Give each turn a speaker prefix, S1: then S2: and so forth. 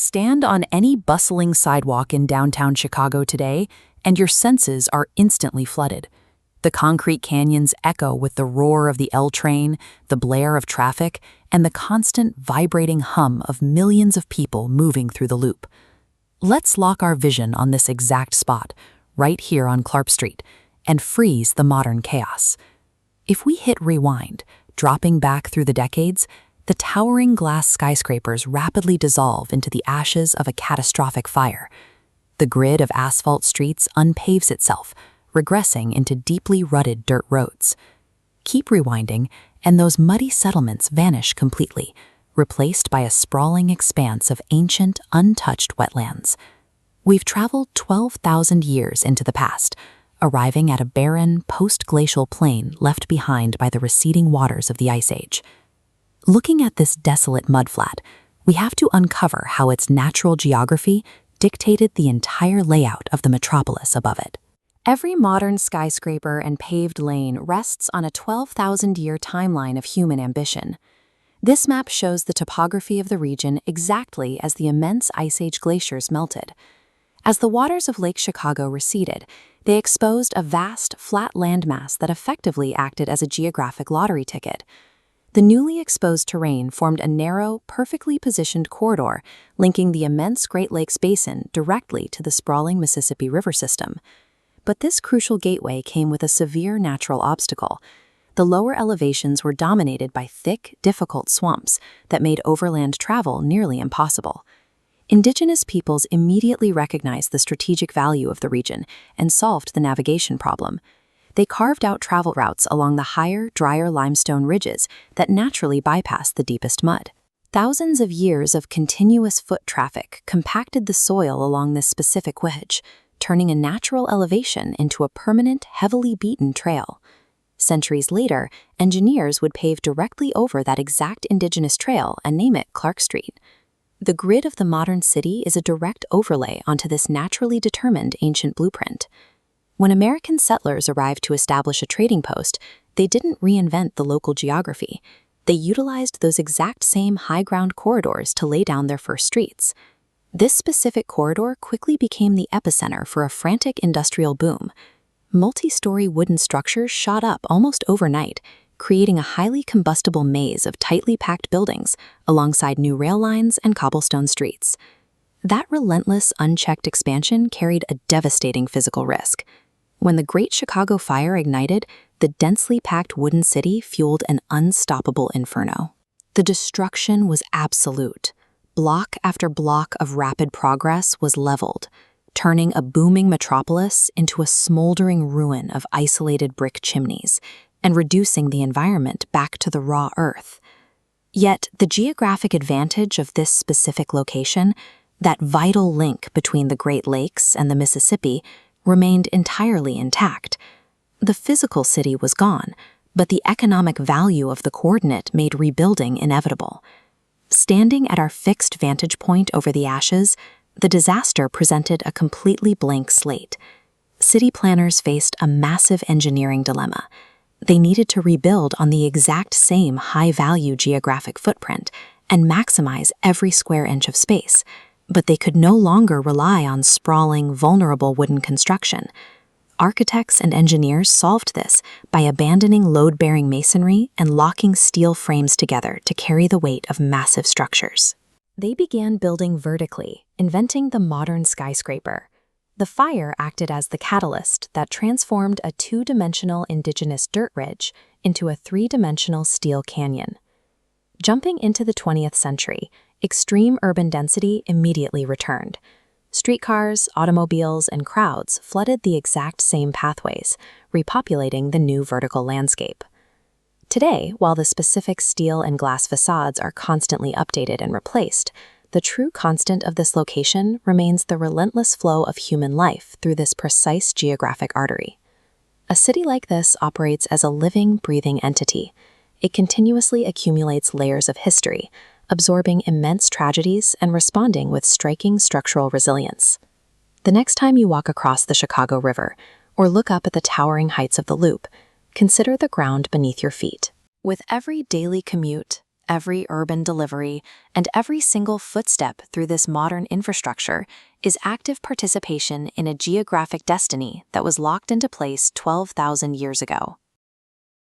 S1: Stand on any bustling sidewalk in downtown Chicago today, and your senses are instantly flooded. The concrete canyons echo with the roar of the L train, the blare of traffic, and the constant vibrating hum of millions of people moving through the loop. Let's lock our vision on this exact spot, right here on Clark Street, and freeze the modern chaos. If we hit rewind, dropping back through the decades, the towering glass skyscrapers rapidly dissolve into the ashes of a catastrophic fire. The grid of asphalt streets unpaves itself, regressing into deeply rutted dirt roads. Keep rewinding, and those muddy settlements vanish completely, replaced by a sprawling expanse of ancient, untouched wetlands. We've traveled 12,000 years into the past, arriving at a barren, post-glacial plain left behind by the receding waters of the Ice Age. Looking at this desolate mudflat, we have to uncover how its natural geography dictated the entire layout of the metropolis above it. Every modern skyscraper and paved lane rests on a 12,000-year timeline of human ambition. This map shows the topography of the region exactly as the immense Ice Age glaciers melted. As the waters of Lake Chicago receded, they exposed a vast, flat landmass that effectively acted as a geographic lottery ticket. The newly exposed terrain formed a narrow, perfectly positioned corridor linking the immense Great Lakes Basin directly to the sprawling Mississippi River system. But this crucial gateway came with a severe natural obstacle. The lower elevations were dominated by thick, difficult swamps that made overland travel nearly impossible. Indigenous peoples immediately recognized the strategic value of the region and solved the navigation problem. They carved out travel routes along the higher, drier limestone ridges that naturally bypassed the deepest mud. Thousands of years of continuous foot traffic compacted the soil along this specific wedge, turning a natural elevation into a permanent, heavily beaten trail. Centuries later, engineers would pave directly over that exact indigenous trail and name it Clark Street. The grid of the modern city is a direct overlay onto this naturally determined ancient blueprint. When American settlers arrived to establish a trading post, they didn't reinvent the local geography. They utilized those exact same high-ground corridors to lay down their first streets. This specific corridor quickly became the epicenter for a frantic industrial boom. Multi-story wooden structures shot up almost overnight, creating a highly combustible maze of tightly packed buildings alongside new rail lines and cobblestone streets. That relentless, unchecked expansion carried a devastating physical risk. When the Great Chicago Fire ignited, the densely packed wooden city fueled an unstoppable inferno. The destruction was absolute. Block after block of rapid progress was leveled, turning a booming metropolis into a smoldering ruin of isolated brick chimneys and reducing the environment back to the raw earth. Yet, the geographic advantage of this specific location, that vital link between the Great Lakes and the Mississippi, remained entirely intact. The physical city was gone, but the economic value of the coordinate made rebuilding inevitable. Standing at our fixed vantage point over the ashes, the disaster presented a completely blank slate. City planners faced a massive engineering dilemma. They needed to rebuild on the exact same high-value geographic footprint and maximize every square inch of space, but they could no longer rely on sprawling, vulnerable wooden construction. Architects and engineers solved this by abandoning load-bearing masonry and locking steel frames together to carry the weight of massive structures. They began building vertically, inventing the modern skyscraper. The fire acted as the catalyst that transformed a two-dimensional indigenous dirt ridge into a three-dimensional steel canyon. Jumping into the 20th century, extreme urban density immediately returned. Streetcars, automobiles, and crowds flooded the exact same pathways, repopulating the new vertical landscape. Today, while the specific steel and glass facades are constantly updated and replaced, the true constant of this location remains the relentless flow of human life through this precise geographic artery. A city like this operates as a living, breathing entity. It continuously accumulates layers of history, absorbing immense tragedies and responding with striking structural resilience. The next time you walk across the Chicago River or look up at the towering heights of the Loop, consider the ground beneath your feet. With every daily commute, Every urban delivery and every single footstep through this modern infrastructure is active participation in a geographic destiny that was locked into place 12,000 years ago.